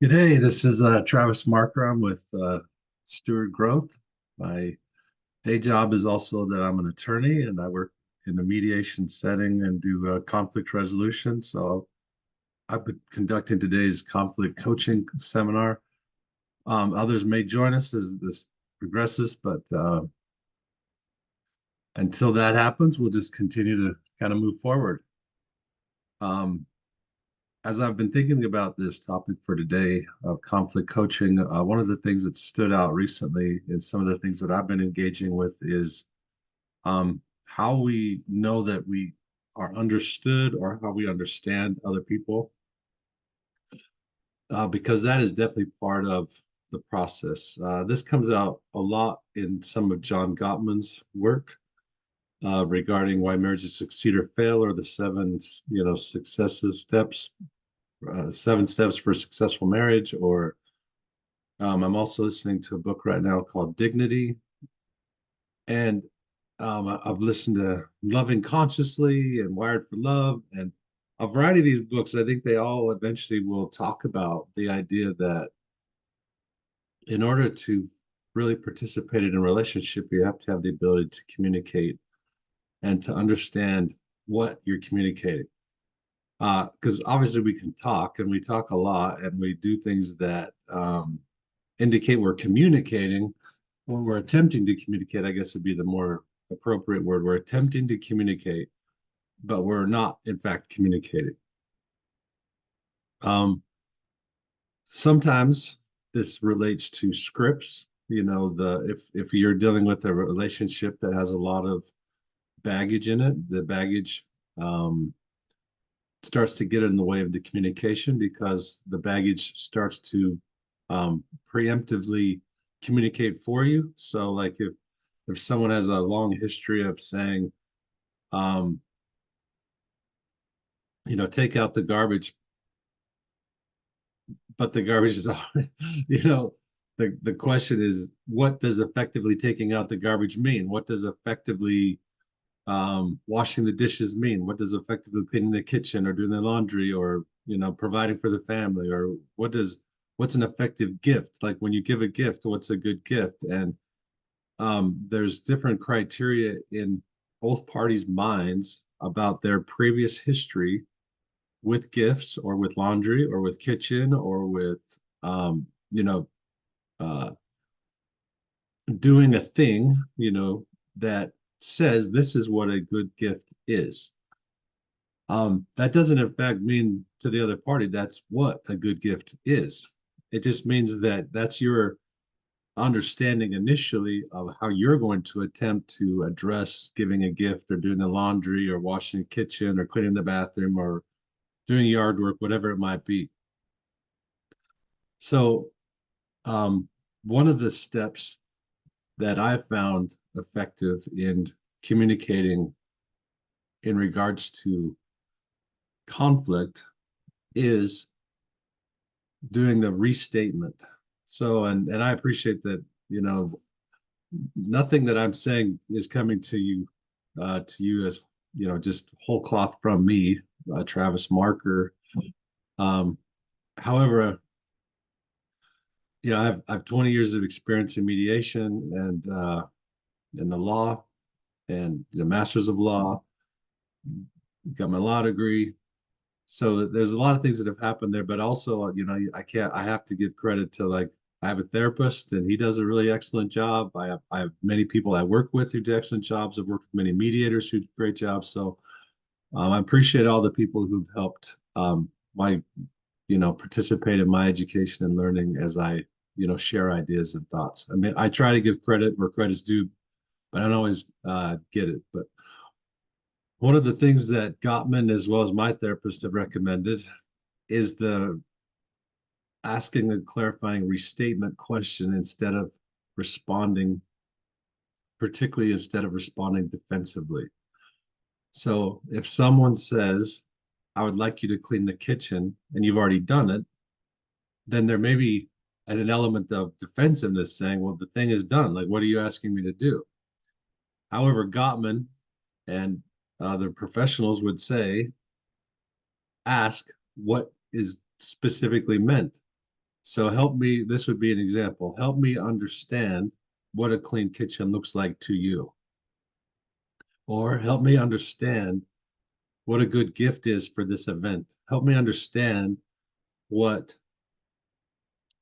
G'day, this is Travis Marker. I'm with Steward Growth. My day job is also that I'm an attorney and I work in a mediation setting and do conflict resolution. So I've been conducting today's conflict coaching seminar. Others may join us as this progresses, but until that happens, we'll just continue to kind of move forward. Um, as I've been thinking about this topic for today of conflict coaching, one of the things that stood out recently in some of the things that I've been engaging with is how we know that we are understood or how we understand other people, because that is definitely part of the process. This comes out a lot in some of John Gottman's work regarding why marriages succeed or fail, or the seven, successes steps 7 steps for a successful marriage, or I'm also listening to a book right now called Dignity. And I've listened to Loving Consciously and Wired for Love and a variety of these books. I think they all eventually will talk about the idea that in order to really participate in a relationship, you have to have the ability to communicate and to understand what you're communicating. Because obviously we can talk and we talk a lot and we do things that indicate we're communicating, or we're attempting to communicate, I guess would be the more appropriate word. We're attempting to communicate, but we're not, in fact, communicating. Sometimes this relates to scripts. If you're dealing with a relationship that has a lot of baggage in it, the baggage starts to get in the way of the communication because the baggage starts to preemptively communicate for you. So, like if someone has a long history of saying, um, take out the garbage, but the garbage is, the question is, what does effectively taking out the garbage mean? What does effectively washing the dishes mean? What does effectively cleaning the kitchen or doing the laundry or providing for the family? Or what's an effective gift? Like when you give a gift, what's a good gift? And there's different criteria in both parties' minds about their previous history with gifts or with laundry or with kitchen or with um, you know uh, doing a thing that says this is what a good gift is. That doesn't in fact mean to the other party that's what a good gift is. It just means that that's your understanding initially of how you're going to attempt to address giving a gift or doing the laundry or washing the kitchen or cleaning the bathroom or doing yard work, whatever it might be. So, um, one of the steps that I found effective in communicating in regards to conflict is doing the restatement. So, and I appreciate that, nothing that I'm saying is coming to you as, just whole cloth from me, Travis Marker. Um, however, I have 20 years of experience in mediation and in the law and masters of law, got my law degree. So there's a lot of things that have happened there, but also, I have to give credit to, like, I have a therapist and he does a really excellent job. I have many people I work with who do excellent jobs. I've worked with many mediators who do great jobs. So I appreciate all the people who've helped my, participate in my education and learning as I, share ideas and thoughts. I mean, I try to give credit where credit's due, but I don't always get it. But one of the things that Gottman, as well as my therapist, have recommended is the asking a clarifying restatement question instead of responding, particularly instead of responding defensively. So if someone says, I would like you to clean the kitchen, and you've already done it, then there may be an element of defensiveness saying, well, the thing is done. Like, what are you asking me to do? However, Gottman and other professionals would say, ask what is specifically meant. So help me, this would be an example. Help me understand what a clean kitchen looks like to you. Or help me understand what a good gift is for this event. Help me understand what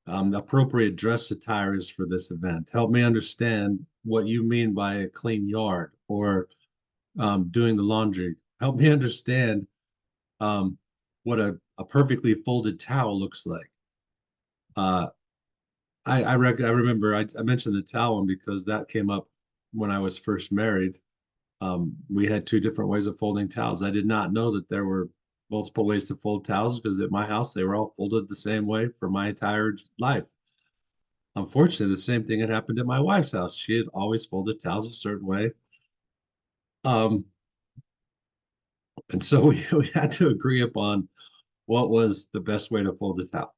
appropriate dress attire is for this event. Help me understand what you mean by a clean yard or doing the laundry. Help me understand um, what a perfectly folded towel looks like. Uh, I remember I mentioned the towel one because that came up when I was first married. We had two different ways of folding towels. I did not know that there were multiple ways to fold towels because at my house they were all folded the same way for my entire life. Unfortunately, the same thing had happened at my wife's house. She had always folded towels a certain way. Um, and so we had to agree upon what was the best way to fold a towel.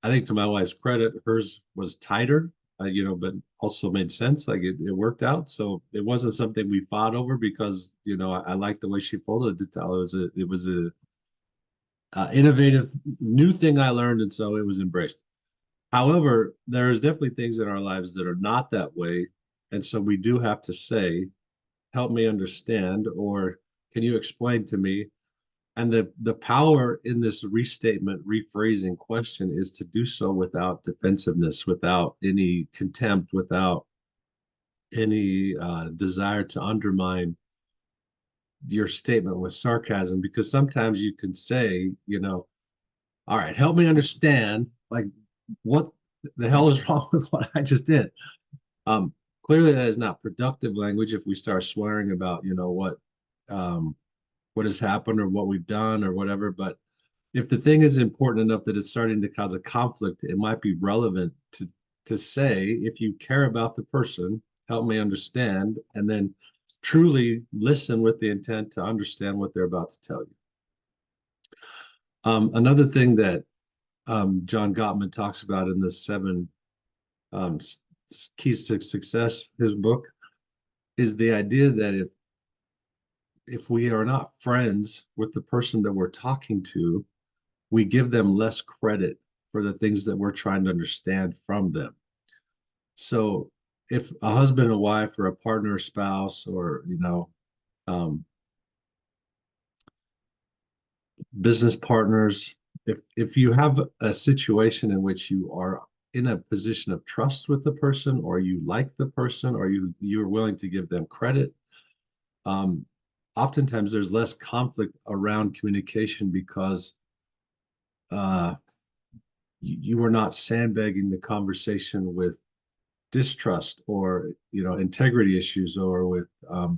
I think to my wife's credit, hers was tighter, but also made sense. Like it worked out. So it wasn't something we fought over because, I liked the way she folded the towel. It was a innovative new thing I learned. And so it was embraced. However, there's definitely things in our lives that are not that way. And so we do have to say, help me understand, or can you explain to me? And the power in this restatement, rephrasing question is to do so without defensiveness, without any contempt, without any desire to undermine your statement with sarcasm. Because sometimes you can say, all right, help me understand, like, what the hell is wrong with what I just did? Um, Clearly, that is not productive language if we start swearing about, um, what has happened or what we've done or whatever. But if the thing is important enough that it's starting to cause a conflict, it might be relevant to say, if you care about the person, help me understand, and then truly listen with the intent to understand what they're about to tell you. Another thing that John Gottman talks about in the seven um, keys to success, his book, is the idea that if we are not friends with the person that we're talking to, we give them less credit for the things that we're trying to understand from them. So if a husband and wife or a partner or spouse or um, business partners, if you have a situation in which you are in a position of trust with the person, or you like the person, or you're willing to give them credit, um, oftentimes there's less conflict around communication because uh, you are not sandbagging the conversation with distrust or integrity issues, or with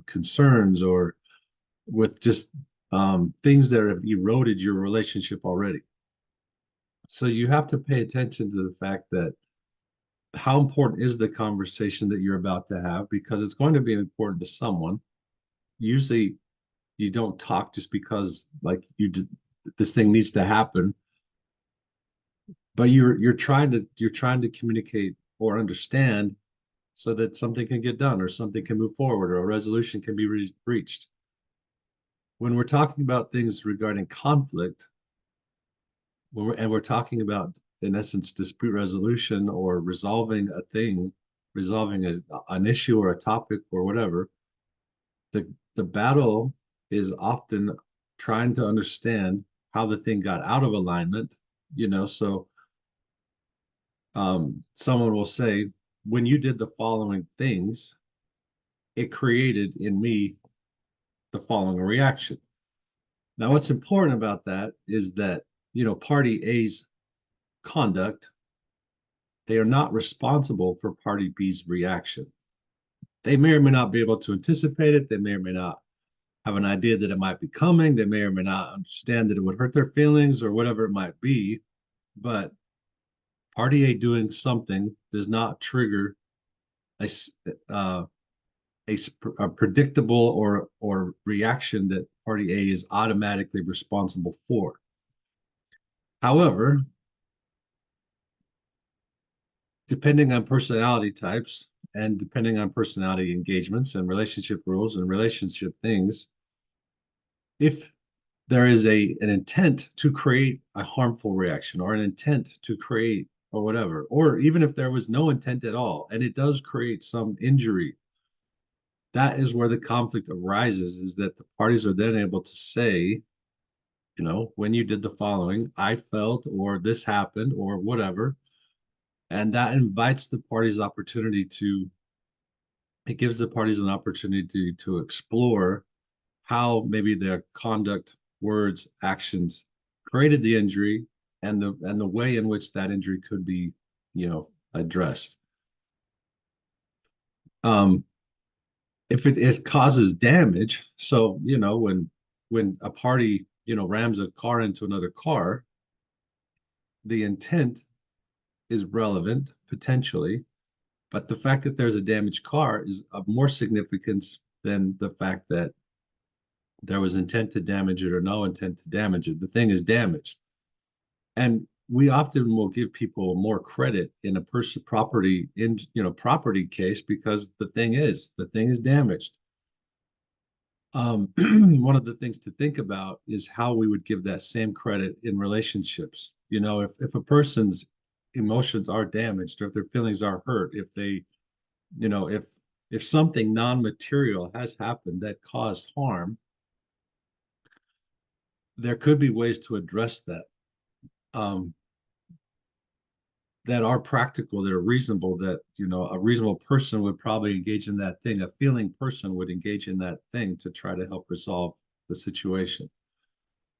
concerns, or with just things that have eroded your relationship already. So you have to pay attention to the fact that how important is the conversation that you're about to have, because it's going to be important to someone. Usually you don't talk just because like this thing needs to happen, but you're trying to communicate or understand so that something can get done or something can move forward or a resolution can be reached. When we're talking about things regarding conflict, and we're talking about, in essence, dispute resolution or resolving a thing, resolving an issue or a topic or whatever, the battle is often trying to understand how the thing got out of alignment. So someone will say, when you did the following things, it created in me the following reaction. Now, what's important about that is that, party A's conduct, they are not responsible for party B's reaction. They may or may not be able to anticipate it. They may or may not have an idea that it might be coming. They may or may not understand that it would hurt their feelings or whatever it might be. But party A doing something does not trigger a, uh, a predictable or reaction that party A is automatically responsible for. However, depending on personality types and depending on personality engagements and relationship rules and relationship things, if there is an intent to create a harmful reaction or an intent to create or whatever, or even if there was no intent at all and it does create some injury, that is where the conflict arises, is that the parties are then able to say, when you did the following, I felt, or this happened, or whatever. And that invites the parties opportunity to, it gives the parties an opportunity to explore how maybe their conduct, words, actions created the injury, and the way in which that injury could be, addressed. Um, if it causes damage, so when a party rams a car into another car, the intent is relevant potentially, but the fact that there's a damaged car is of more significance than the fact that there was intent to damage it or no intent to damage it. The thing is damaged. And we often will give people more credit in a person property case because the thing is damaged. One of the things to think about is how we would give that same credit in relationships. If a person's emotions are damaged, or if their feelings are hurt, if they, if something non-material has happened that caused harm, there could be ways to address that, um, that are practical, that are reasonable, that a reasonable person would probably engage in that thing. A feeling person would engage in that thing to try to help resolve the situation.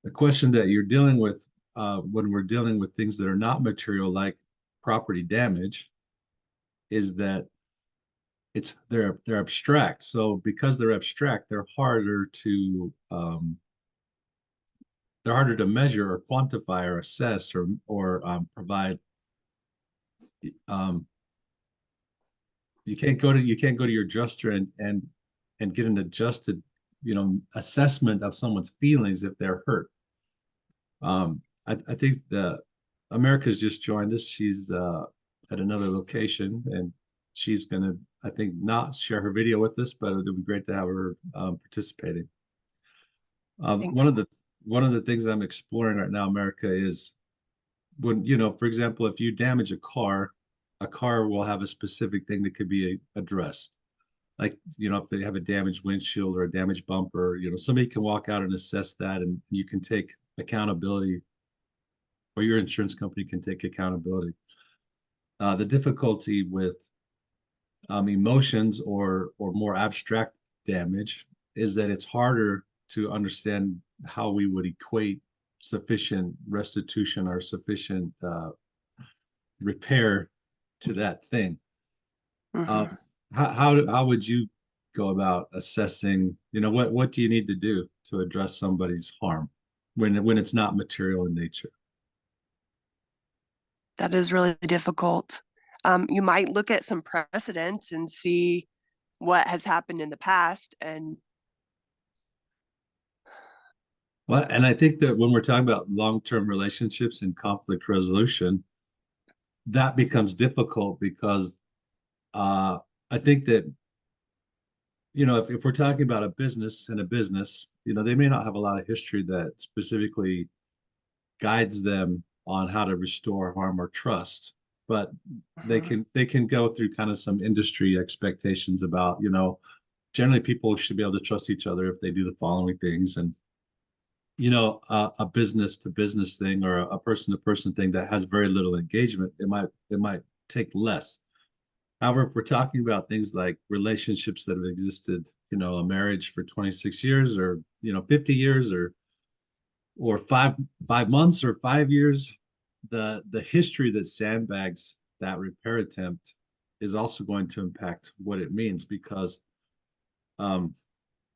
The question that you're dealing with, when we're dealing with things that are not material, like property damage, is that they're abstract. So because they're abstract, they're harder to measure or quantify or assess or provide. Um, you can't go to your adjuster and get an adjusted assessment of someone's feelings if they're hurt. I think the America's just joined us. She's at another location, and she's gonna, I think, not share her video with us, but it would be great to have her participating. One Thanks. of the things I'm exploring right now, America, is when, for example, if you damage a car will have a specific thing that could be addressed. Like, if they have a damaged windshield or a damaged bumper, somebody can walk out and assess that, and you can take accountability, or your insurance company can take accountability. The difficulty with emotions or more abstract damage is that it's harder to understand how we would equate sufficient restitution or sufficient repair to that thing. Mm-hmm. Um, how would you go about assessing? What do you need to do to address somebody's harm when it's not material in nature? That is really difficult. You might look at some precedents and see what has happened in the past. And Well, and I think that when we're talking about long-term relationships and conflict resolution, that becomes difficult because uh, I think that if we're talking about a business and a business, they may not have a lot of history that specifically guides them on how to restore harm or trust, but Mhm. they can go through kind of some industry expectations about, generally people should be able to trust each other if they do the following things. And a business to business thing or a person to person thing that has very little engagement, it might take less. However, if we're talking about things like relationships that have existed, a marriage for 26 years or 50 years or five months or 5 years, the history that sandbags that repair attempt is also going to impact what it means, because um,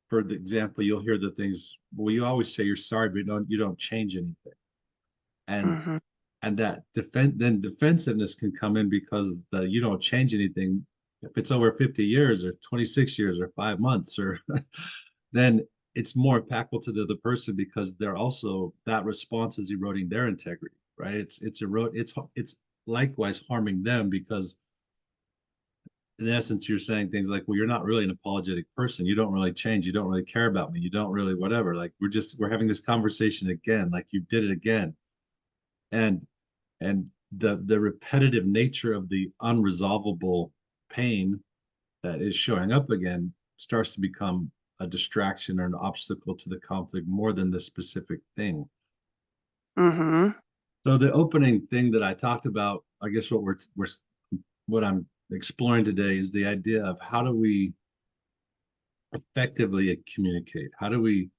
for the example, you'll hear the things, well, you always say you're sorry, but you don't change anything. And Mhm. that defensiveness can come in because you don't change anything. If it's over 50 years or 26 years or 5 months, or then it's more impactful to the other person because they're also, that response is eroding their integrity, right? It's likewise harming them because in essence, you're saying things like, well, you're not really an apologetic person. You don't really change. You don't really care about me. You don't really whatever. Like we're having this conversation again, like you did it again. And the repetitive nature of the unresolvable pain that is showing up again starts to become a distraction or an obstacle to the conflict more than the specific thing. Mm-hmm. So the opening thing that I talked about, I guess what I'm exploring today is the idea of how do we effectively communicate? How do we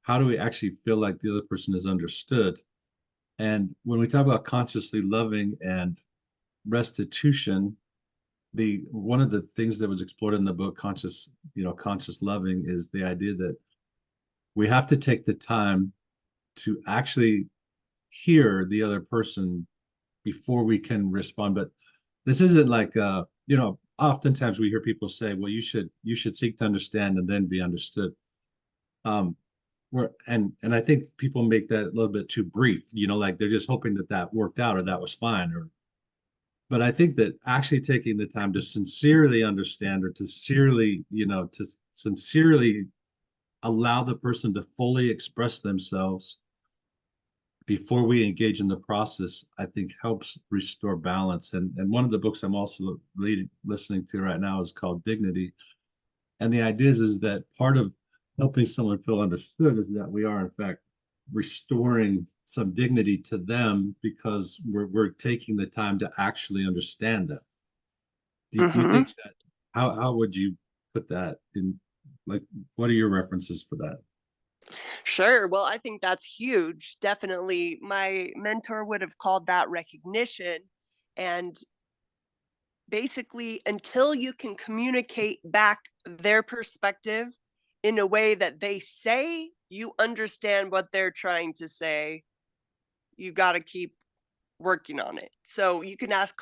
actually feel like the other person is understood? And when we talk about consciously loving and restitution, the one of the things that was explored in the book conscious loving is the idea that we have to take the time to actually hear the other person before we can respond. But this isn't like oftentimes we hear people say, well, you should seek to understand and then be understood. um and I think people make that a little bit too brief, like they're just hoping that that worked out or that was fine. Or but I think that actually taking the time to sincerely understand, or to sincerely allow the person to fully express themselves before we engage in the process, I think helps restore balance. And one of the books I'm also listening to right now is called Dignity. And the idea is that part of helping someone feel understood is that we are in fact restoring some dignity to them because we're taking the time to actually understand them. Do you Mm-hmm. think that how would you put that in, like, what are your references for that? Sure. Well, I think that's huge. Definitely. My mentor would have called that recognition. And basically, until you can communicate back their perspective in a way that they say you understand what they're trying to say, you got to keep working on it. So you can ask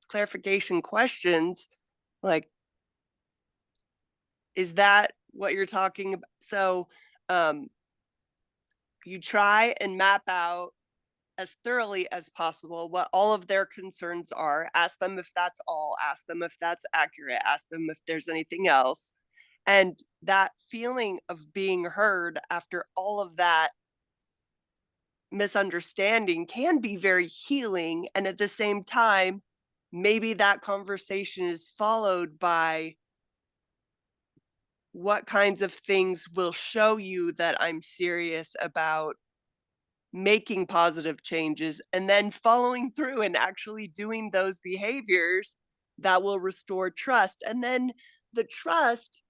clarification questions like, is that what you're talking about? So um, you try and map out as thoroughly as possible what all of their concerns are. Ask them if that's all, ask them if that's accurate, ask them if there's anything else. And that feeling of being heard after all of that misunderstanding can be very healing. And at the same time, maybe that conversation is followed by what kinds of things will show you that I'm serious about making positive changes, and then following through and actually doing those behaviors that will restore trust. And then the trust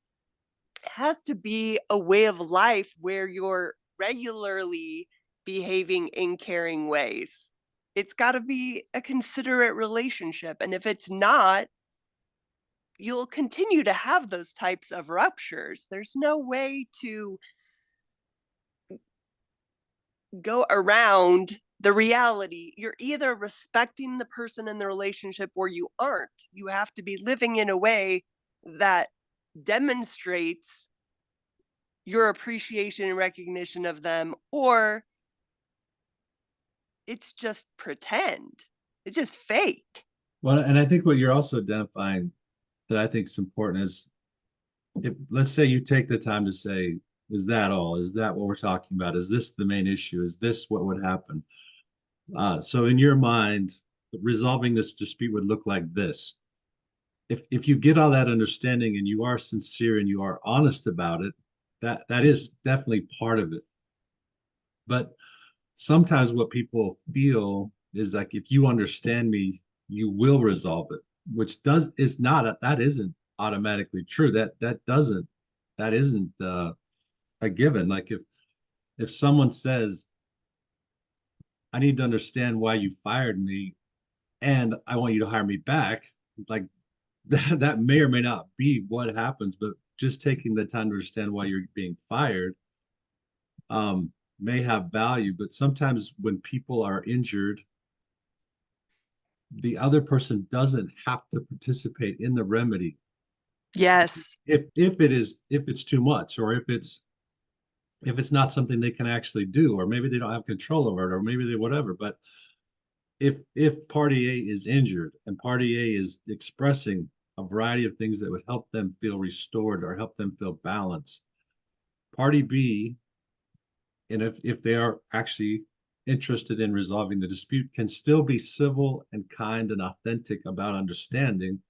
has to be a way of life where you're regularly behaving in caring ways. It's got to be a considerate relationship. And if it's not, you'll continue to have those types of ruptures. There's no way to go around the reality. You're either respecting the person in the relationship or you aren't. You have to be living in a way that demonstrates your appreciation and recognition of them, or it's just pretend. It's just fake. Well, and I think what you're also identifying that I think is important is, if let's say you take the time to say, is that all? Is that what we're talking about? Is this the main issue? Is this what would happen? So in your mind, resolving this dispute would look like this. If you get all that understanding and you are sincere and you are honest about it, that is definitely part of it. But sometimes what people feel is like, if you understand me, you will resolve it, which does is not that isn't automatically true. That isn't a given. Like if someone says, I need to understand why you fired me and I want you to hire me back, like that may or may not be what happens. But just taking the time to understand why you're being fired may have value. But sometimes when people are injured, the other person doesn't have to participate in the remedy Yes. if it's too much, or if it's not something they can actually do, or maybe they don't have control over it, or maybe they whatever. But if party A is injured and party A is expressing a variety of things that would help them feel restored or help them feel balanced, party B, and if they are actually interested in resolving the dispute, can still be civil and kind and authentic about understanding.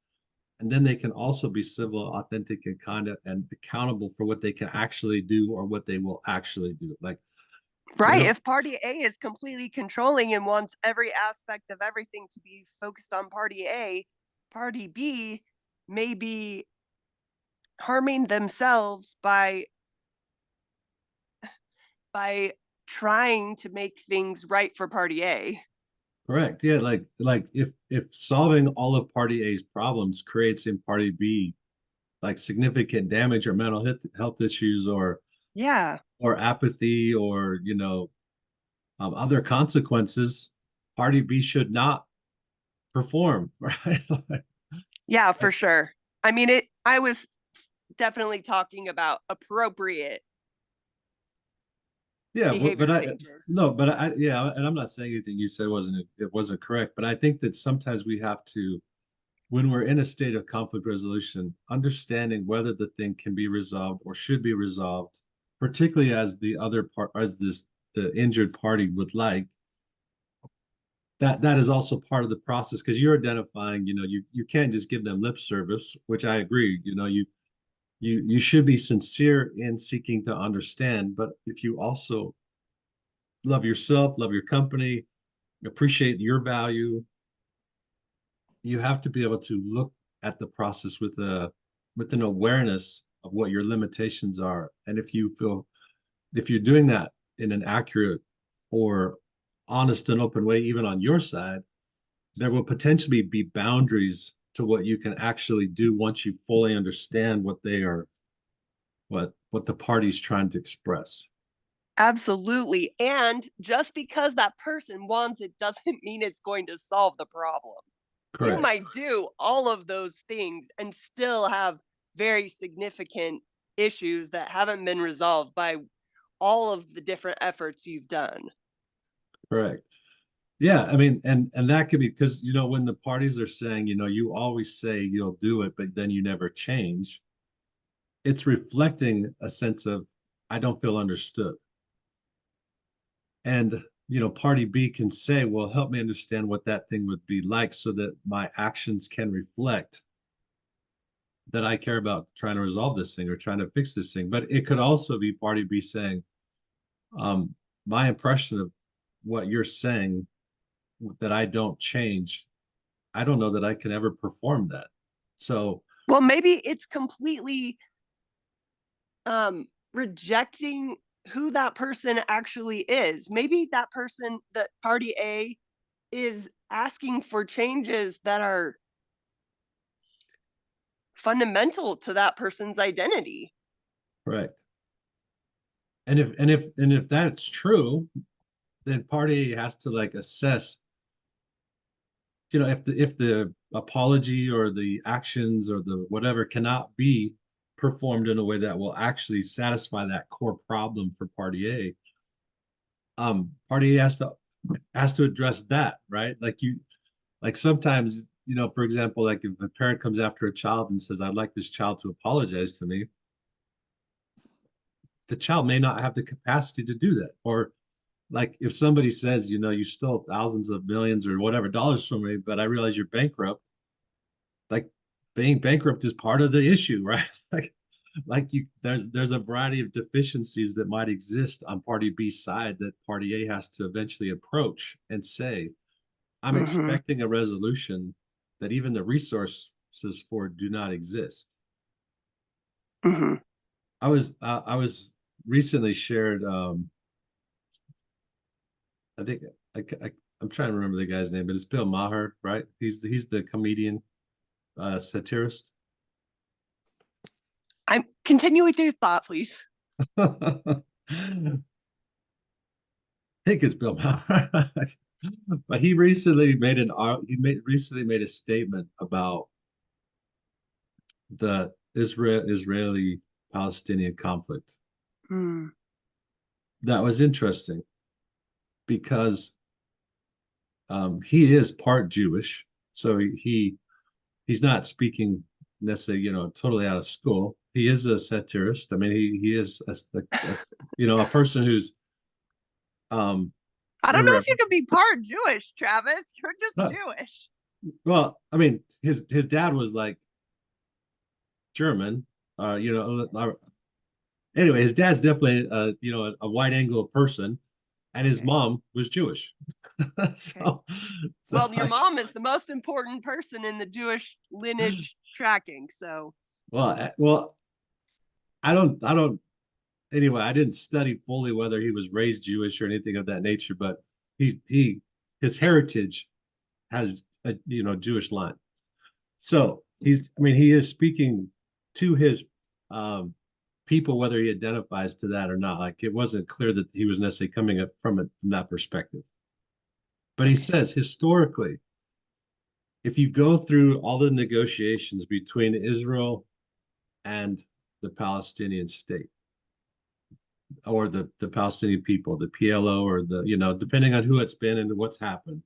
And then they can also be civil, authentic, and kind of and accountable for what they can actually do or what they will actually do. Like they Right. don't. If party A is completely controlling and wants every aspect of everything to be focused on party A, party B may be harming themselves by trying to make things right for party A. Correct. Yeah, like if solving all of party A's problems creates in party B like significant damage or mental health issues Yeah. or apathy or other consequences, party B should not perform, right? Yeah, for Like, sure. I was definitely talking about appropriate yeah, behavior but I changes. no, but I yeah, and I'm not saying anything you said wasn't correct, but I think that sometimes we have to, when we're in a state of conflict resolution, understanding whether the thing can be resolved or should be resolved, particularly as the other part, as this the injured party would like, that is also part of the process because you're identifying, you can't just give them lip service, which I agree. You should be sincere in seeking to understand, but if you also love yourself, love your company, appreciate your value, you have to be able to look at the process with an awareness of what your limitations are. And if you're doing that in an accurate or honest and open way, even on your side, there will potentially be boundaries to what you can actually do once you fully understand what the party's trying to express. Absolutely. And just because that person wants it doesn't mean it's going to solve the problem. You Correct. might do all of those things and still have very significant issues that haven't been resolved by all of the different efforts you've done. Correct. Yeah, I mean, and that could be because when the parties are saying, you always say you'll do it, but then you never change. It's reflecting a sense of I don't feel understood. And party B can say, well, help me understand what that thing would be like so that my actions can reflect that I care about trying to resolve this thing or trying to fix this thing. But it could also be party B saying, my impression of what you're saying that I don't change, I don't know that I can ever perform that. So, Well, maybe it's completely rejecting who that person actually is. Maybe that person, that party A, is asking for changes that are fundamental to that person's identity. correct. And if that's true, then party has to like assess, if the apology or the actions or the whatever cannot be performed in a way that will actually satisfy that core problem for party A, party A has to address that, right? Like sometimes, for example, like if a parent comes after a child and says, I'd like this child to apologize to me, the child may not have the capacity to do that. Or like if somebody says, you stole thousands of millions or whatever dollars from me, but I realize you're bankrupt, like being bankrupt is part of the issue, right? Like there's a variety of deficiencies that might exist on party B's side that party A has to eventually approach and say, I'm Mm-hmm. expecting a resolution that even the resources for do not exist. Mm-hmm. I was recently shared. I think I'm trying to remember the guy's name, but it's Bill Maher, right? He's the comedian, satirist. I'm continue with your thought, please. I think it's Bill Maher, but he recently made a statement about the Israeli Palestinian conflict. Mm. That was interesting because He is part Jewish, so he's not speaking necessarily, totally out of school. He is a satirist. I mean, he is a person who's um I don't know if you irreverent. could be part Jewish, Travis. You're just No, Jewish. well, I mean, his dad was like German. Anyway, his dad's definitely a wide angle person, and his Okay. mom was Jewish. Okay. so so Well, your like, mom is the most important person in the Jewish lineage tracking. So, well, I don't anyway, I didn't study fully whether he was raised Jewish or anything of that nature, but his heritage has a Jewish line. So I mean, he is speaking to his um, people, whether he identifies to that or not. Like it wasn't clear that he was necessarily coming up from it from that perspective. But he okay. says historically, if you go through all the negotiations between Israel and the Palestinian state, or the Palestinian people, the PLO, or depending on who it's been and what's happened,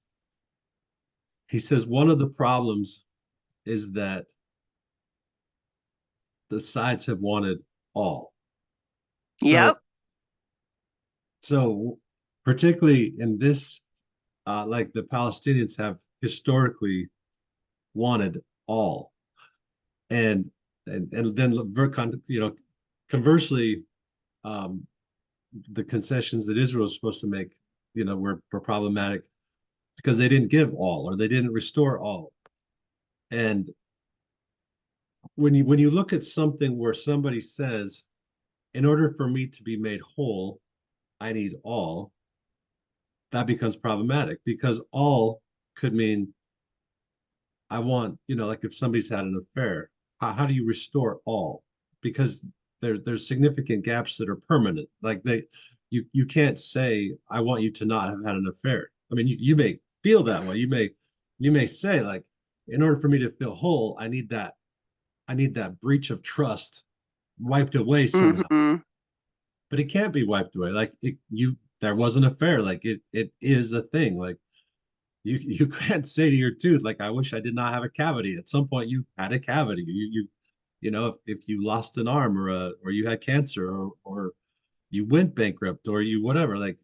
he says one of the problems is that the sides have wanted all. So Yep. so particularly in this, like the Palestinians have historically wanted all, and and then conversely, um, the concessions that Israel was supposed to make, were problematic because they didn't give all or they didn't restore all. And when you look at something where somebody says, in order for me to be made whole, I need all, that becomes problematic because all could mean I want, like if somebody's had an affair, how do you restore all? Because there's significant gaps that are permanent. Like you can't say I want you to not have had an affair. I mean, you may feel that way. You may say like, in order for me to feel whole, I need that breach of trust wiped away somehow. Mm-hmm. But it can't be wiped away. Like there was an affair. Like it is a thing. Like you can't say to your tooth like I wish I did not have a cavity. At some point you had a cavity. If you lost an arm or you had cancer or you went bankrupt or you whatever, like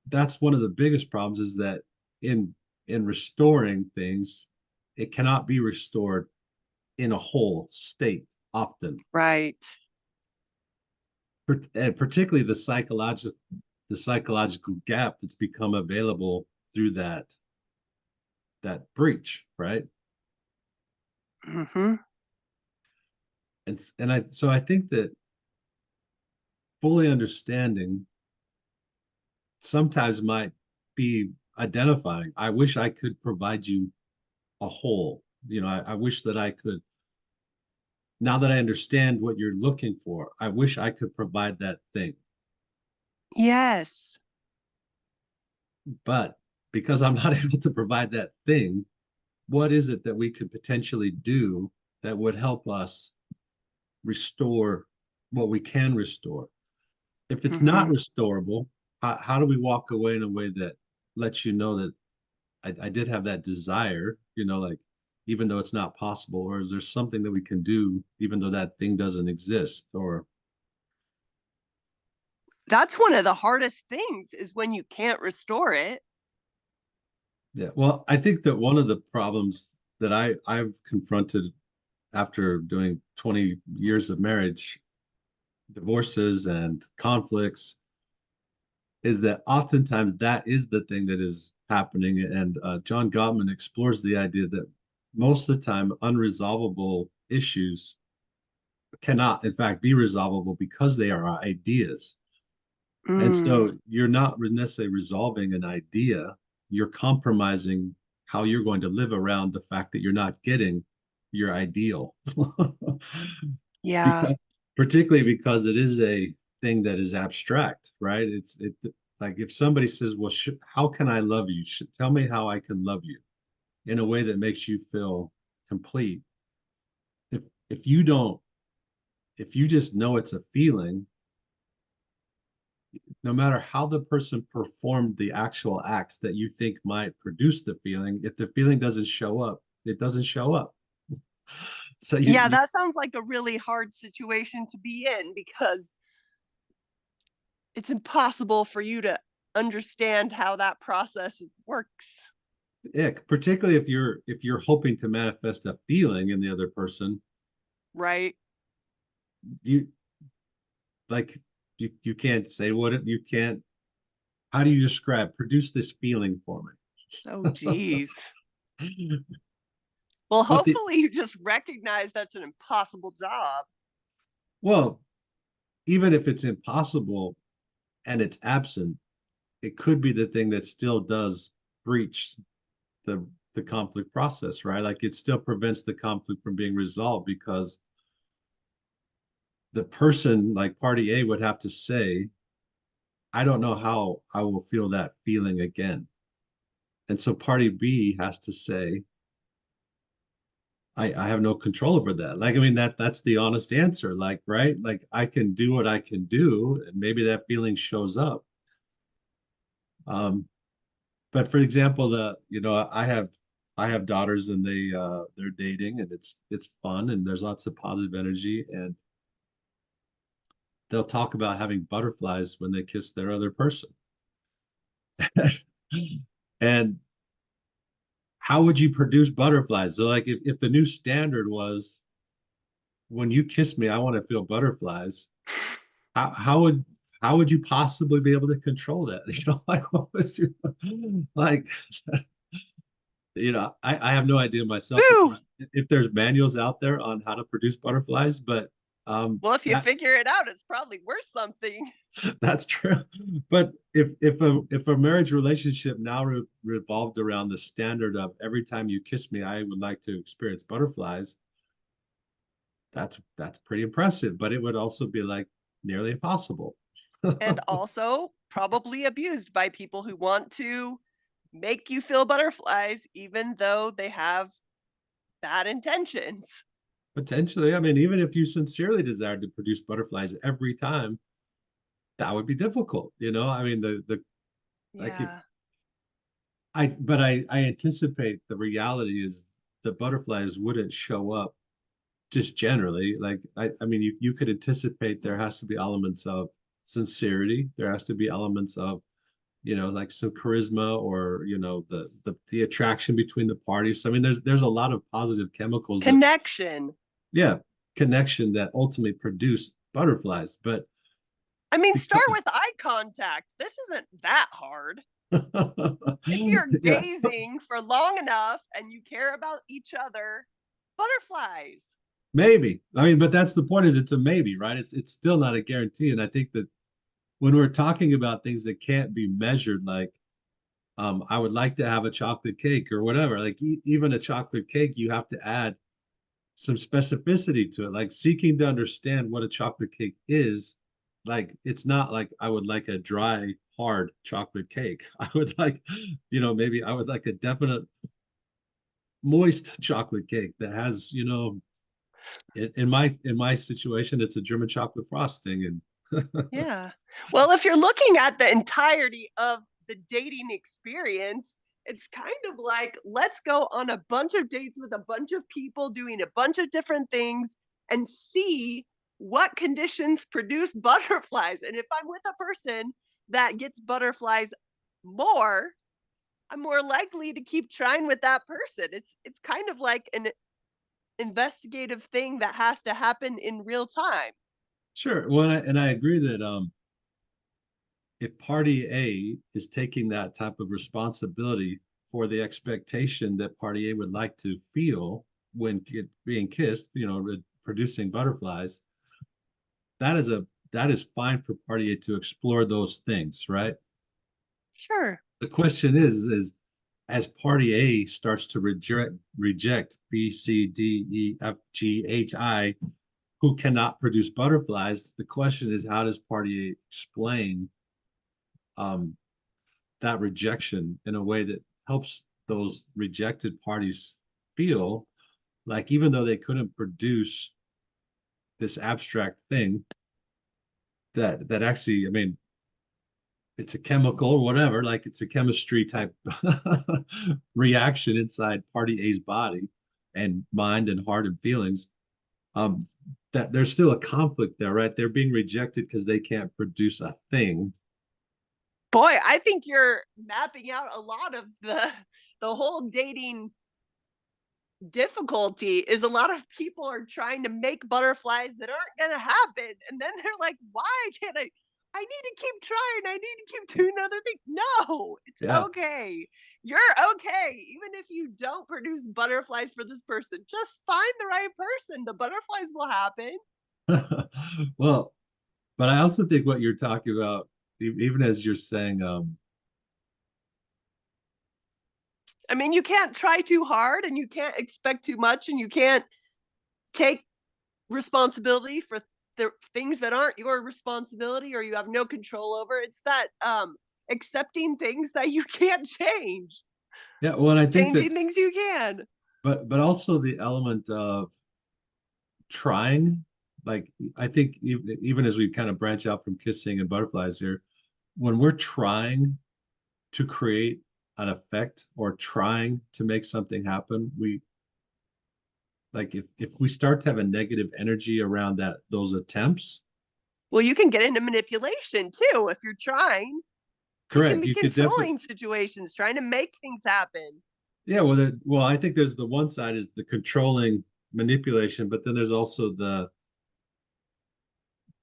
that's one of the biggest problems is that in in restoring things, it cannot be restored in a whole state often. Right. And particularly the psychological gap that's become available through that breach, right? Mm-hmm. And I think that fully understanding sometimes might be identifying. I wish I could provide you a whole. I wish that I could. Now that I understand what you're looking for, I wish I could provide that thing. Yes. But because I'm not able to provide that thing, what is it that we could potentially do that would help us restore what we can restore? If it's not Mm-hmm. restorable, how do we walk away in a way that lets you know that I did have that desire, like even though it's not possible, or is there something that we can do even though that thing doesn't exist? Or That's one of the hardest things is when you can't restore it. yeah, well, I think that one of the problems that I've confronted after doing 20 years of marriage, divorces and conflicts, is that oftentimes that is the thing that is happening. And John Gottman explores the idea that most of the time unresolvable issues cannot, in fact, be resolvable because they are ideas. And Mm. so you're not necessarily resolving an idea, you're compromising how you're going to live around the fact that you're not getting your ideal. Yeah. because particularly because it is a thing that is abstract, right? It like if somebody says, "Well, how can I love you? Tell me how I can love you in a way that makes you feel complete." If if you don't, if you just know it's a feeling, no matter how the person performed the actual acts that you think might produce the feeling, if the feeling doesn't show up, it doesn't show up. So Yeah, you that sounds like a really hard situation to be in because it's impossible for you to understand how that process works, yeah, particularly if you're hoping to manifest a feeling in the other person, right? you like you can't say what it you can't how do you describe produce this feeling for Oh, geez. me? Well, But the hopefully you just recognize that's an impossible job. well, even if it's impossible and it's absent, it could be the thing that still does breach the the conflict process, right? Like it still prevents the conflict from being resolved because the person, like party A, would have to say, I don't know how I will feel that feeling again. And so party B has to say, I have no control over that. Like, I mean, that's the honest answer. Like, right? Like I can do what I can do, and maybe that feeling shows up. Um, but for example, I have daughters and they're dating and it's fun and there's lots of positive energy and they'll talk about having butterflies when they kiss their other person. And how would you produce butterflies? So like if the new standard was when you kiss me, I want to feel butterflies, how would you possibly be able to control that? Like what would you like I have no idea myself Whew. if there's manuals out there on how to produce butterflies, but Well, if you that figure it out, it's probably worth something. that's true. But if a marriage relationship now revolved around the standard of every time you kiss me, I would like to experience butterflies, that's pretty impressive. But it would also be like nearly impossible. And also probably abused by people who want to make you feel butterflies even though they have bad intentions. Potentially, I mean, even if you sincerely desired to produce butterflies every time, that would be difficult. I mean, the like if Yeah. I anticipate the reality is the butterflies wouldn't show up just generally. Like I mean, you could anticipate there has to be elements of sincerity. There has to be elements of, like some charisma or, the attraction between the parties. So, I mean, there's a lot of positive chemicals that, Connection. yeah, connection that ultimately produce butterflies. But I mean, start because with eye contact. This isn't that hard. If you're yeah, gazing for long enough and you care about each other, butterflies. maybe. I mean, but that's the point is it's a maybe, right? It's still not a guarantee. And I think that when we're talking about things that can't be measured, like I would like to have a chocolate cake or whatever, like even a chocolate cake, you have to add some specificity to it, like seeking to understand what a chocolate cake is. Like it's not like I would like a dry, hard chocolate cake. I would like, maybe I would like a definite moist chocolate cake that has, in my situation, it's a German chocolate frosting and Yeah. Well, if you're looking at the entirety of the dating experience, it's kind of like let's go on a bunch of dates with a bunch of people doing a bunch of different things and see what conditions produce butterflies. And if I'm with a person that gets butterflies more, I'm more likely to keep trying with that person. It's kind of like an investigative thing that has to happen in real time. sure. Well, and I agree that if party A is taking that type of responsibility for the expectation that party A would like to feel when being kissed, producing butterflies, that is fine for party A to explore those things, right? Sure. The question is as party A starts to reject B, C, D, E, F, G, H, I, who cannot produce butterflies, the question is how does party A explain um, that rejection in a way that helps those rejected parties feel like even though they couldn't produce this abstract thing that actually, I mean, it's a chemical or whatever, like it's a chemistry type reaction inside party A's body and mind and heart and feelings. Um, that there's still a conflict there, right? They're being rejected because they can't produce a thing. Boy, I think you're mapping out a lot of the whole dating difficulty is a lot of people are trying to make butterflies that aren't going to happen, and then they're like, why can't I need to keep trying, I need to keep doing other things. No, it's Yeah. okay, you're okay, even if you don't produce butterflies for this person, just find the right person, the butterflies will happen. Well, but I also think what you're talking about, even as you're saying, I mean, you can't try too hard and you can't expect too much and you can't take responsibility for the things that aren't your responsibility or you have no control over. It's that accepting things that you can't change, yeah, well, and I think that, changing things you can. but also the element of trying, like I think even as we kind of branch out from kissing and butterflies here, when we're trying to create an effect or trying to make something happen, we like if we start to have a negative energy around that those attempts. Well, you can get into manipulation too if you're trying. You can Correct, be you could definitely. controlling situations, trying to make things happen. Yeah, well, well, I think there's the one side is the controlling manipulation, but then there's also the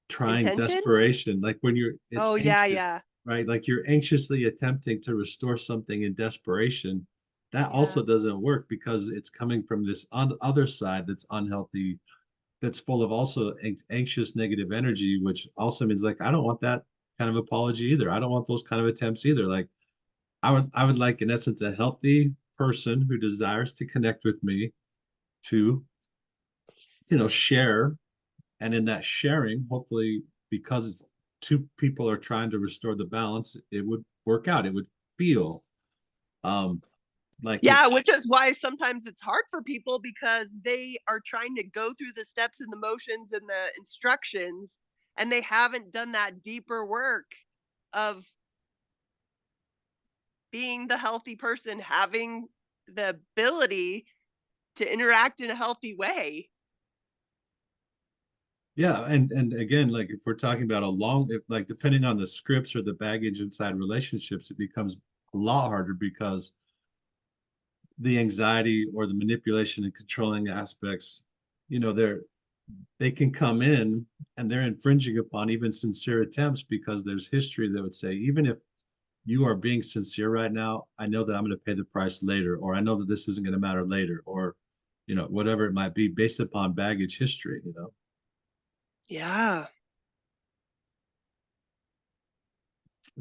trying Intention? desperation, like when you're it's Oh, yeah, anxious, yeah. right? Like you're anxiously attempting to restore something in desperation. That Yeah. also doesn't work because it's coming from this other side that's unhealthy, that's full of also anxious negative energy, which also means like I don't want that kind of apology either. I don't want those kind of attempts either. Like I would like in essence a healthy person who desires to connect with me to share, and in that sharing, hopefully, because two people are trying to restore the balance, it would work out. It would feel um like Yeah, it's which is why sometimes it's hard for people because they are trying to go through the steps and the motions and the instructions, and they haven't done that deeper work of being the healthy person, having the ability to interact in a healthy way. yeah. And again, like if we're talking about a long, if like depending on the scripts or the baggage inside relationships, it becomes a lot harder because the anxiety or the manipulation and controlling aspects, they can come in and they're infringing upon even sincere attempts because there's history that would say, even if you are being sincere right now, I know that I'm going to pay the price later, or I know that this isn't going to matter later, or, whatever it might be based upon baggage history. Yeah.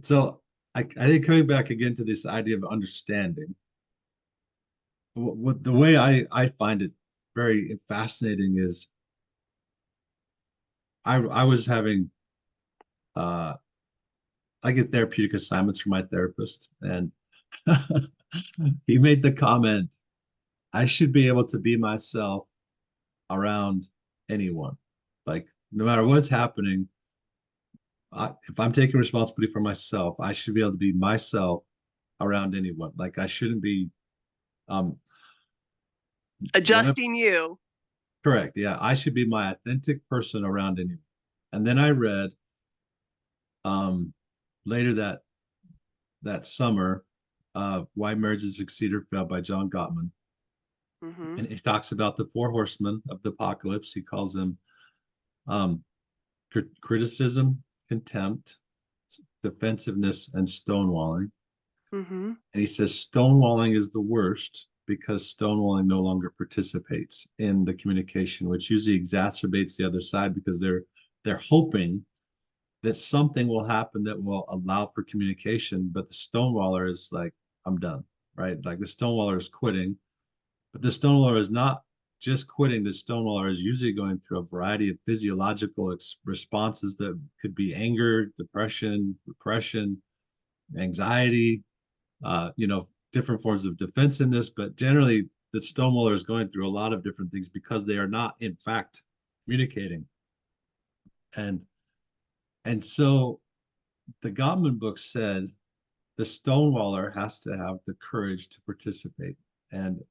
So I think coming back again to this idea of understanding, what the way I find it very fascinating is I was having uh I get therapeutic assignments from my therapist, and he made the comment, I should be able to be myself around anyone. Like, no matter what's happening, if I'm taking responsibility for myself, I should be able to be myself around anyone. Like, I shouldn't be, um, whatever. Adjusting you. Correct. Yeah, I should be my authentic person around anyone. And then I read um, later that summer, Why Marriages Succeed or Fail by John Gottman. Hmm. And he talks about the four horsemen of the apocalypse. He calls them um, criticism, contempt, defensiveness, and stonewalling. Hmm. And he says stonewalling is the worst because stonewalling no longer participates in the communication, which usually exacerbates the other side because they're hoping that something will happen that will allow for communication. But the stonewaller is like, I'm done, right? Like the stonewaller is quitting, but the stonewaller is not just quitting. The stonewaller is usually going through a variety of physiological responses that could be anger, depression, repression, anxiety, different forms of defensiveness. But generally, the stonewaller is going through a lot of different things because they are not, in fact, communicating. And so the Gottman book said the stonewaller has to have the courage to participate. And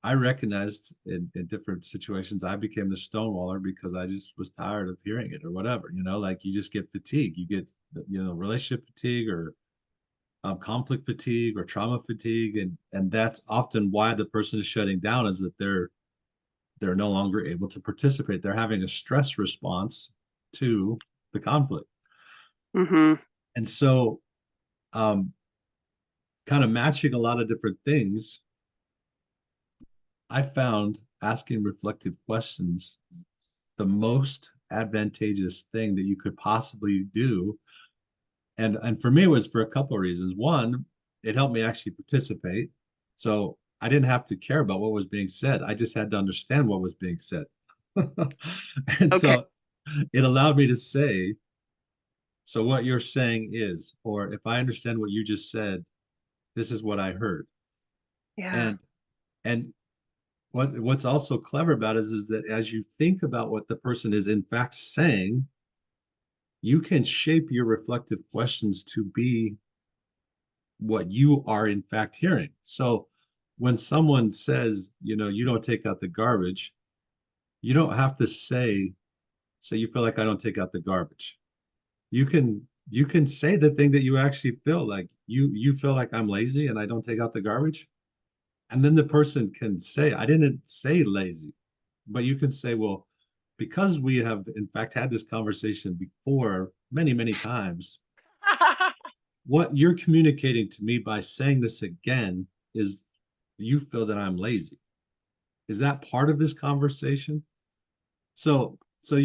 I recognized in different situations, I became the stonewaller because I just was tired of hearing it or whatever, like you just get fatigue. You get, relationship fatigue or conflict fatigue or trauma fatigue. And that's often why the person is shutting down, is that they're no longer able to participate. They're having a stress response to the conflict. Mm-hmm. And so, um, kind of matching a lot of different things, I found asking reflective questions the most advantageous thing that you could possibly do. And for me, it was for a couple of reasons. One, it helped me actually participate. So I didn't have to care about what was being said. I just had to understand what was being said. And Okay. so it allowed me to say, so what you're saying is, or if I understand what you just said, this is what I heard. Yeah. And and what's also clever about it is that as you think about what the person is in fact saying, you can shape your reflective questions to be what you are in fact hearing. So when someone says, you don't take out the garbage, you don't have to say, so you feel like I don't take out the garbage. You can say the thing that you actually feel like. You feel like I'm lazy and I don't take out the garbage. And then the person can say, I didn't say lazy, but you can say, well, because we have in fact had this conversation before many, many times, what you're communicating to me by saying this again is you feel that I'm lazy. Is that part of this conversation? So it's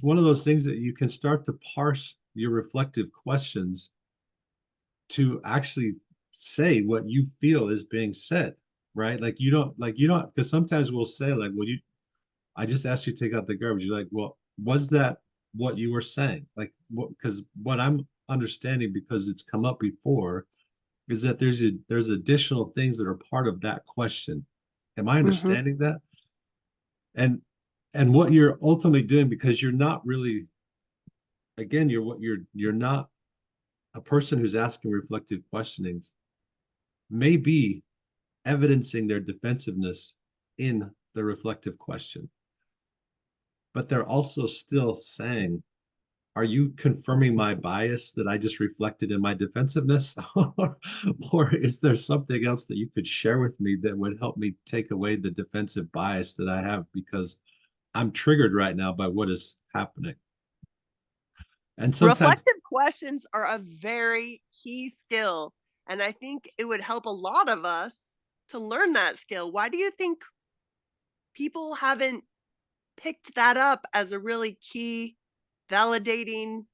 one of those things that you can start to parse your reflective questions to actually say what you feel is being said, right? Like you don't because sometimes we'll say like, well, I just asked you to take out the garbage. You're like, well, was that what you were saying? Like, what? Because what I'm understanding, because it's come up before, is that there's additional things that are part of that question. Am I Mm-hmm. understanding that? And and what you're ultimately doing, because you're not really, again, you're not a person who's asking reflective questionings, may be evidencing their defensiveness in the reflective question, but they're also still saying, are you confirming my bias that I just reflected in my defensiveness? Or is there something else that you could share with me that would help me take away the defensive bias that I have because I'm triggered right now by what is happening? And sometimes, Reflective questions are a very key skill. And I think it would help a lot of us to learn that skill. Why do you think people haven't picked that up as a really key validating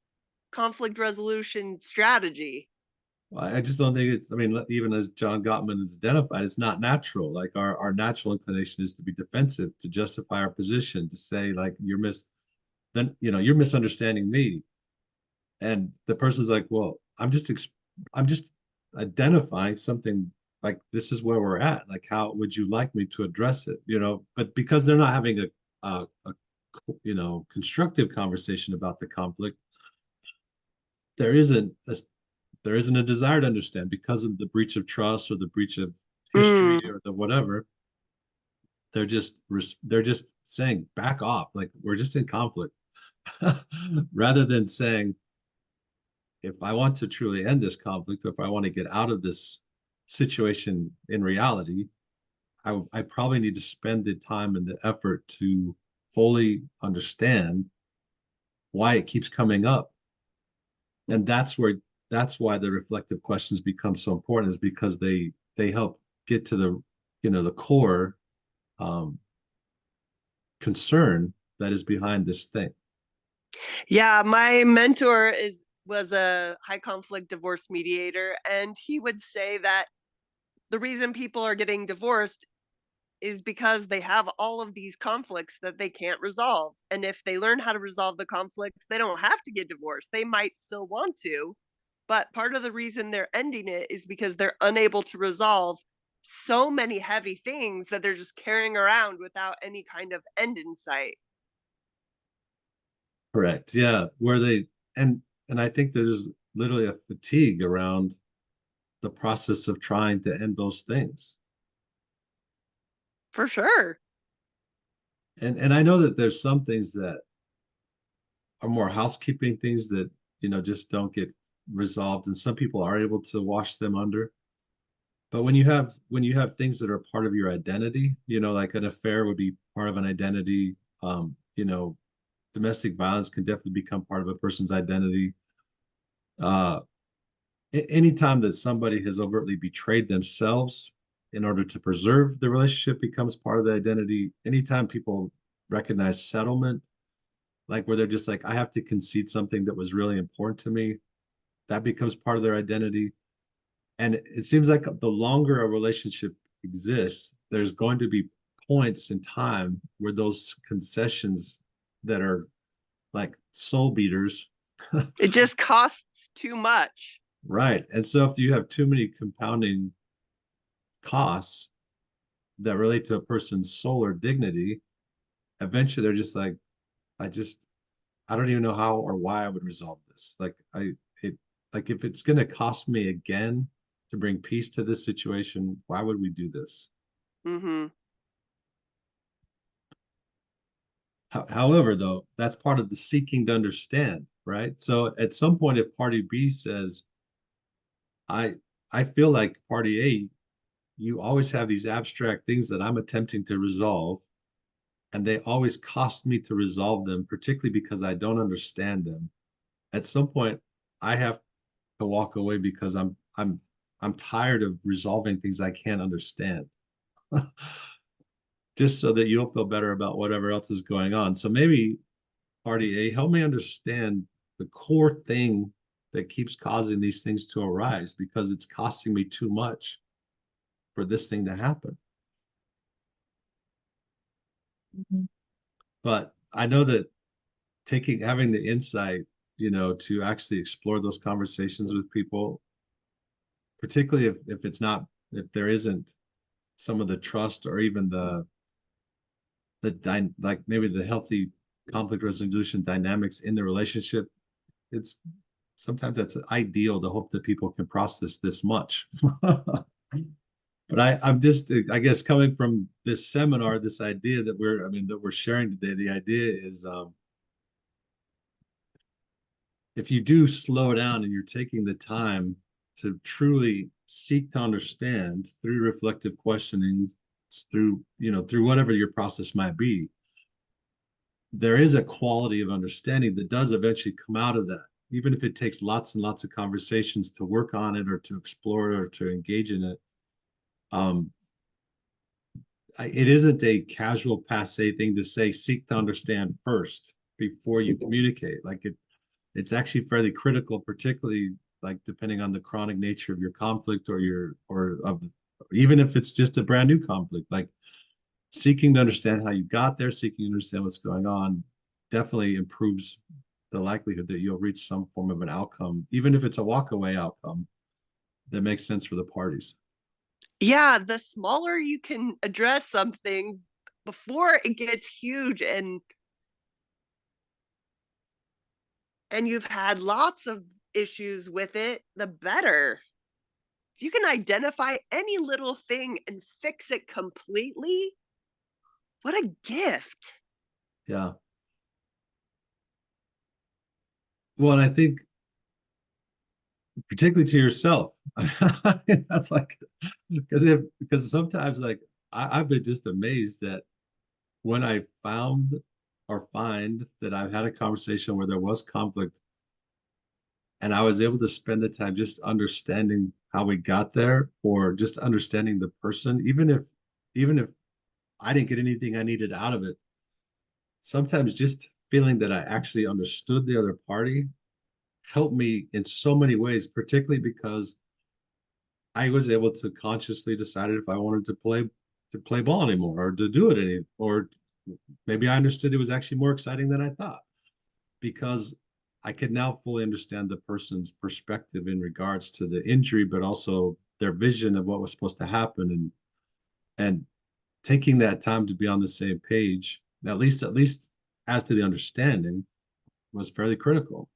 conflict resolution strategy? I just don't think it's, I mean, even as John Gottman has identified, it's not natural. Like our natural inclination is to be defensive, to justify our position, to say like then you're misunderstanding me. And the person's like, well, I'm just identifying something, like this is where we're at. Like, how would you like me to address it? But because they're not having a constructive conversation about the conflict, there isn't a there isn't a desire to understand because of the breach of trust or the breach of history Mm. or the whatever. They're just saying back off, like we're just in conflict, rather than saying, if I want to truly end this conflict, or if I want to get out of this situation in reality, I probably need to spend the time and the effort to fully understand why it keeps coming up. And that's why the reflective questions become so important, is because they help get to the core um, concern that is behind this thing. Yeah, my mentor is was a high conflict divorce mediator, and he would say that the reason people are getting divorced is because they have all of these conflicts that they can't resolve. And if they learn how to resolve the conflicts, they don't have to get divorced. They might still want to, but part of the reason they're ending it is because they're unable to resolve so many heavy things that they're just carrying around without any kind of end in sight. Correct. Yeah. Where and I think there's literally a fatigue around the process of trying to end those things. For sure. And I know that there's some things that are more housekeeping things that, just don't get resolved, and some people are able to wash them under. But when you have things that are part of your identity, like an affair would be part of an identity. Domestic violence can definitely become part of a person's identity. uh Anytime that somebody has overtly betrayed themselves in order to preserve the relationship becomes part of the identity. Anytime people recognize settlement, like where they're just like, I have to concede something that was really important to me, that becomes part of their identity. And it seems like the longer a relationship exists, there's going to be points in time where those concessions that are like soul beaters. It just costs too much. Right. And so if you have too many compounding costs that relate to a person's soul or dignity, eventually they're just like, I just, I don't even know how or why I would resolve this. It, like if it's going to cost me again to bring peace to this situation, why would we do this? Mm-hmm. However, though, that's part of the seeking to understand, right? So at some point, if party B says, I, I feel like party A, you always have these abstract things that I'm attempting to resolve, and they always cost me to resolve them, particularly because I don't understand them. At some point, I have to walk away because I'm tired of resolving things I can't understand. Just so that you'll feel better about whatever else is going on. So maybe party A, help me understand the core thing that keeps causing these things to arise, because it's costing me too much for this thing to happen. Mm-hmm. But I know that having the insight, to actually explore those conversations with people, particularly if it's not, if there isn't some of the trust or even like maybe the healthy conflict resolution dynamics in the relationship, it's sometimes that's ideal to hope that people can process this much. But I'm just, I guess, coming from this seminar, this idea that we're sharing today, the idea is, if you do slow down and you're taking the time to truly seek to understand through reflective questioning, through whatever your process might be, there is a quality of understanding that does eventually come out of that, even if it takes lots and lots of conversations to work on it or to explore it or to engage in it. um, it isn't a casual passe thing to say seek to understand first before you communicate. It's actually fairly critical, particularly like depending on the chronic nature of your conflict even if it's just a brand new conflict, like seeking to understand how you got there, seeking to understand what's going on, definitely improves the likelihood that you'll reach some form of an outcome, even if it's a walkaway outcome that makes sense for the parties. Yeah, the smaller you can address something before it gets huge and you've had lots of issues with it, the better. If you can identify any little thing and fix it completely, what a gift. Yeah. Well, and I think particularly to yourself, that's like, because sometimes like I've been just amazed that when I found or find that I've had a conversation where there was conflict and I was able to spend the time just understanding how we got there, or just understanding the person, even if I didn't get anything I needed out of it, sometimes just feeling that I actually understood the other party helped me in so many ways, particularly because I was able to consciously decide if I wanted to play ball anymore, or to do it or maybe I understood it was actually more exciting than I thought, because I could now fully understand the person's perspective in regards to the injury, but also their vision of what was supposed to happen, and taking that time to be on the same page, at least as to the understanding, was fairly critical.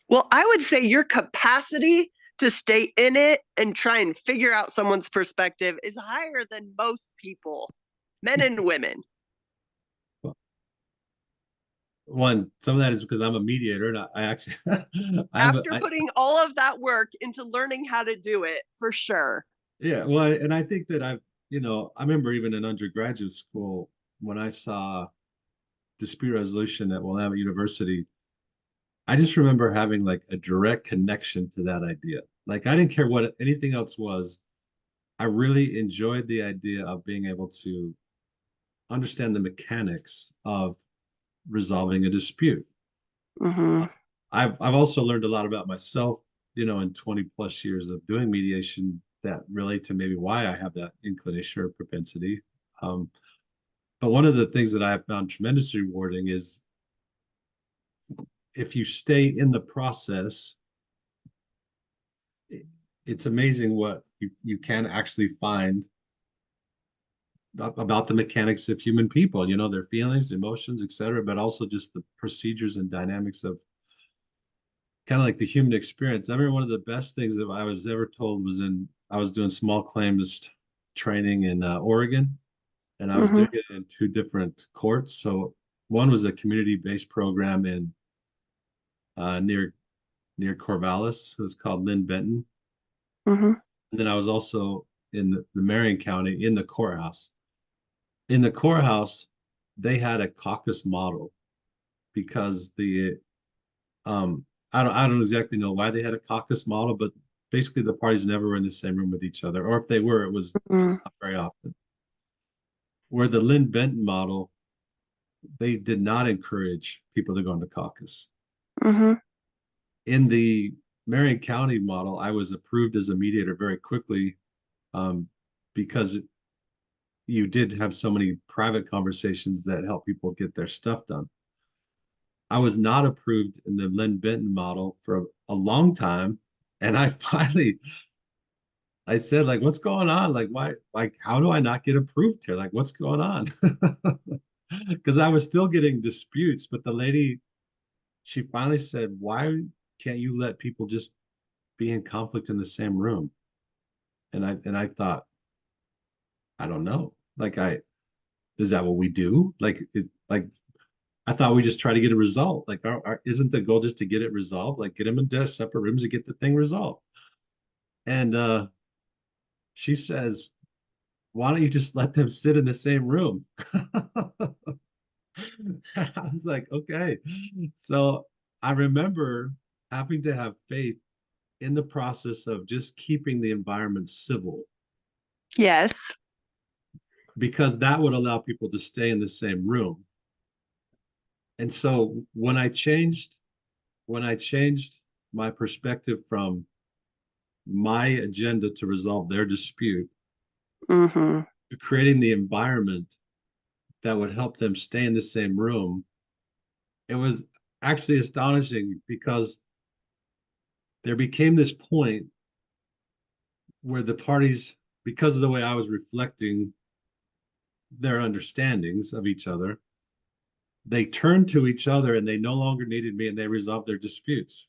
Well, I would say your capacity to stay in it and try and figure out someone's perspective is higher than most people, men and women. One, some of that is because I'm a mediator, and I actually I have a, After putting all of that work into learning how to do it, for sure. yeah, well, and I think that I remember even in undergraduate school when I saw dispute resolution at Willamette University, I just remember having like a direct connection to that idea. Like I didn't care what anything else was. I really enjoyed the idea of being able to understand the mechanics of resolving a dispute. Mm-hmm. I've also learned a lot about myself, in 20 plus years of doing mediation that relate to maybe why I have that inclination or propensity. Um, but one of the things that I have found tremendously rewarding is if you stay in the process, it's amazing what you can actually find about the mechanics of human people, their feelings, emotions, etc., but also just the procedures and dynamics of kind of like the human experience. I remember one of the best things that I was ever told was I was doing small claims training in Oregon, and I was doing Mm-hmm. it in two different courts. So one was a community-based program in near Corvallis. It was called Lynn Benton. Mm-hmm. And then I was also in the Marion County in the courthouse. In the courthouse, they had a caucus model because the I don't exactly know why they had a caucus model, but basically the parties never were in the same room with each other, or if they were, it was Mm-hmm. just not very often. Where the Lynn Benton model, they did not encourage people to go into caucus. Mm-hmm. In the Marion County model, I was approved as a mediator very quickly um, because you did have so many private conversations that help people get their stuff done. I was not approved in the Lynn Benton model for a long time. And I said, like, what's going on? Like, why, like, how do I not get approved here? Like, what's going on? Because I was still getting disputes, but the lady, she finally said, why can't you let people just be in conflict in the same room? And I thought, I don't know. Like, is that what we do? Like I thought we just try to get a result. Like, isn't the goal just to get it resolved? Like, get them in separate rooms to get the thing resolved. And she says, "Why don't you just let them sit in the same room?" I was like, "Okay." So I remember having to have faith in the process of just keeping the environment civil Yes. because that would allow people to stay in the same room. And so when I changed my perspective from my agenda to resolve their dispute, Mm-hmm. to creating the environment that would help them stay in the same room, it was actually astonishing because there became this point where the parties, because of the way I was reflecting their understandings of each other, they turned to each other and they no longer needed me and they resolved their disputes.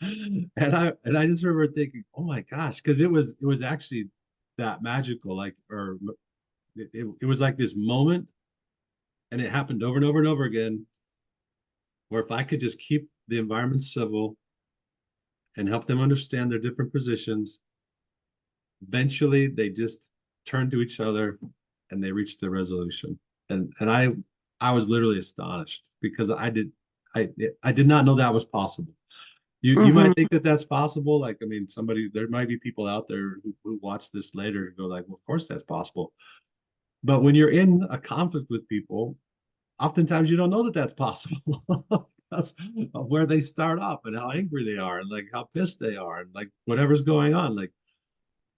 And I just remember thinking, oh my gosh, because it was actually that magical, like, or it was like this moment, and it happened over and over and over again, where if I could just keep the environment civil and help them understand their different positions, eventually they just turned to each other and they reached a resolution. And I was literally astonished because I did not know that was possible. You might Mm-hmm. think that that's possible. Like, I mean, there might be people out there who watch this later and go like, well, of course that's possible. But when you're in a conflict with people, oftentimes you don't know that that's possible because of where they start off and how angry they are and like how pissed they are and like whatever's going on. Like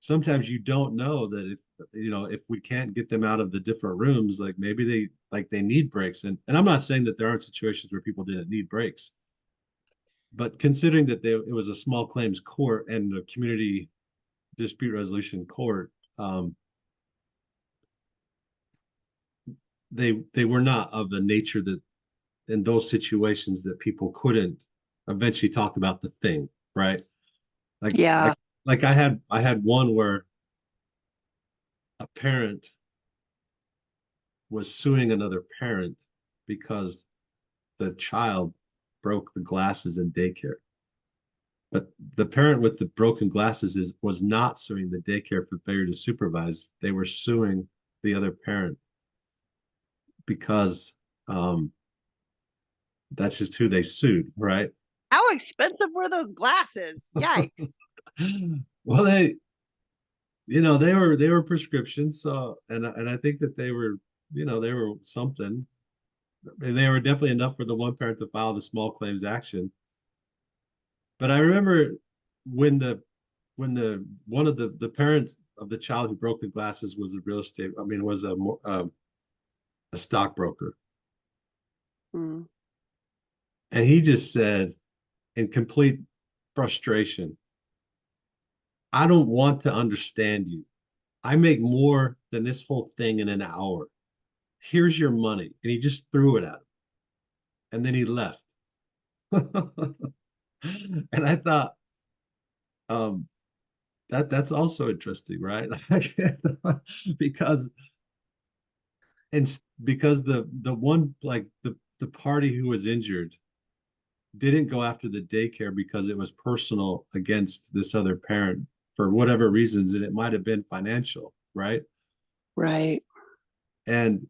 sometimes you don't know that if we can't get them out of the different rooms, like maybe they need breaks. And I'm not saying that there aren't situations where people didn't need breaks, but considering that it was a small claims court and a community dispute resolution court, um, they were not of the nature that in those situations that people couldn't eventually talk about the thing, right? Like Yeah. like I had one where a parent was suing another parent because the child broke the glasses in daycare. But the parent with the broken glasses was not suing the daycare for failure to supervise. They were suing the other parent because that's just who they sued, right? How expensive were those glasses? Yikes. Well, they were prescriptions, so and I think that they were, they were something. And they were definitely enough for the one parent to file the small claims action. But I remember when the one of the parents of the child who broke the glasses was a real estate, I mean, was a stockbroker, Mm. and he just said in complete frustration, "I don't want to understand you. I make more than this whole thing in an hour. Here's your money," and he just threw it at him, and then he left. And I thought, um, that's also interesting, right? because and because the one, like the party who was injured didn't go after the daycare because it was personal against this other parent for whatever reasons, and it might have been financial, right? Right. And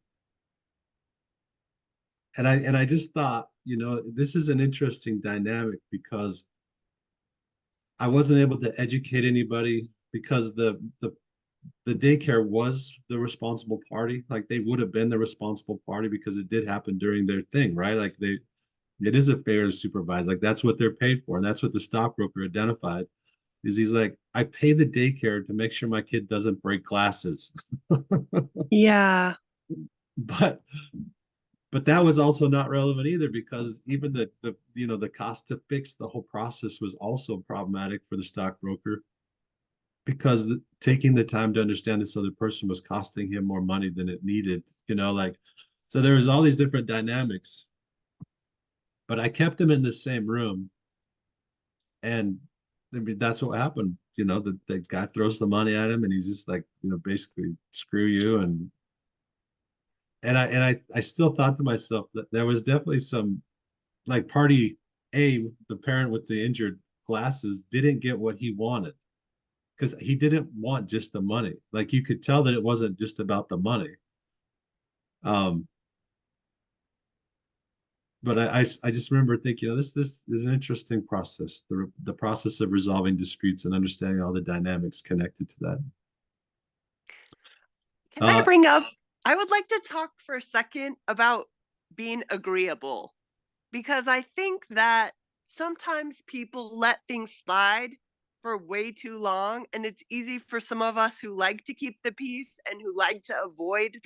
I just thought, this is an interesting dynamic because I wasn't able to educate anybody because the daycare was the responsible party. Like they would have been the responsible party because it did happen during their thing, right? Like it is a fair to supervise. Like that's what they're paid for. And that's what the stockbroker identified is he's like, I pay the daycare to make sure my kid doesn't break glasses. Yeah. but but that was also not relevant either because even the cost to fix the whole process was also problematic for the stockbroker because taking the time to understand this other person was costing him more money than it needed, like, so there was all these different dynamics, but I kept him in the same room, and I mean, that's what happened. The guy throws the money at him, and he's just like, basically, screw you. And I still thought to myself that there was definitely some, like, party A, the parent with the injured glasses didn't get what he wanted because he didn't want just the money. Like you could tell that it wasn't just about the money. Um, but I just remember thinking, this is an interesting process, the process of resolving disputes and understanding all the dynamics connected to that. Can I Uh, bring up? I would like to talk for a second about being agreeable because I think that sometimes people let things slide for way too long. And it's easy for some of us who like to keep the peace and who like to avoid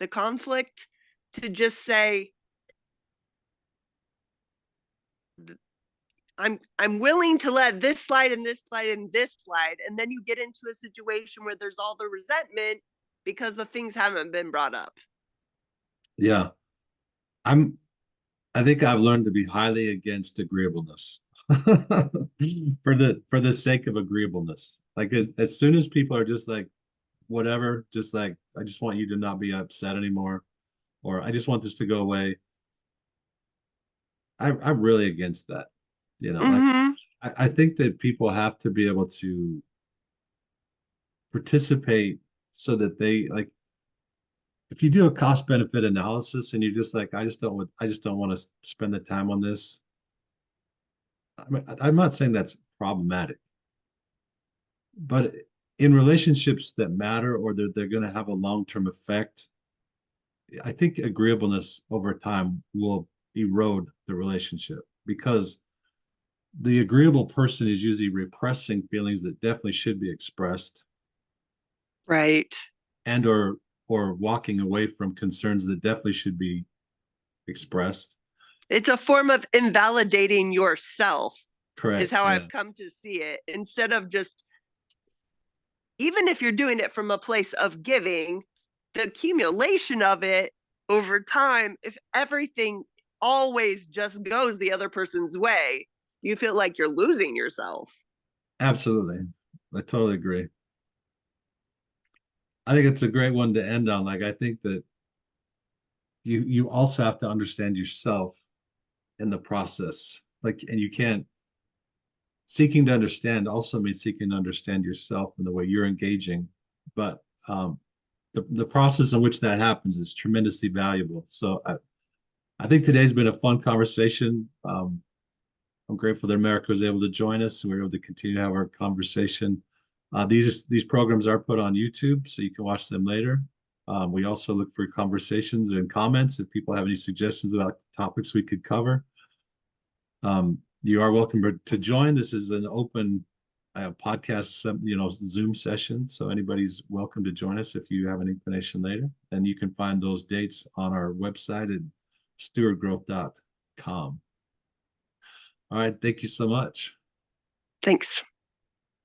the conflict to just say, I'm willing to let this slide and this slide and this slide. And then you get into a situation where there's all the resentment because the things haven't been brought up. yeah, I'm. I think I've learned to be highly against agreeableness for the sake of agreeableness. Like as soon as people are just like, whatever, just like, I just want you to not be upset anymore, or I just want this to go away. I'm really against that. Like Mm-hmm. I think that people have to be able to participate so that they, like, if you do a cost benefit analysis and you're just like, I just don't want to spend the time on this. I'm not saying that's problematic, but in relationships that matter or they're going to have a long-term effect, I think agreeableness over time will erode the relationship because the agreeable person is usually repressing feelings that definitely should be expressed Right. and or walking away from concerns that definitely should be expressed. It's a form of invalidating yourself, is Correct. how Yeah. I've come to see it. Instead of just, even if you're doing it from a place of giving, the accumulation of it over time, if everything, always just goes the other person's way, you feel like you're losing yourself. Absolutely. I totally agree. I think it's a great one to end on. Like, I think that you also have to understand yourself in the process. Like, and you can't seeking to understand also means seeking to understand yourself and the way you're engaging. But the process in which that happens is tremendously valuable. So I think today's been a fun conversation. I'm grateful that America was able to join us and we were able to continue to have our conversation. These programs are put on YouTube, so you can watch them later. We also look for conversations and comments if people have any suggestions about topics we could cover. You are welcome to join. This is an open podcast, Zoom session. So anybody's welcome to join us if you have an inclination later. And you can find those dates on our website at stewardgrowth.com. All right. Thank you so much. Thanks.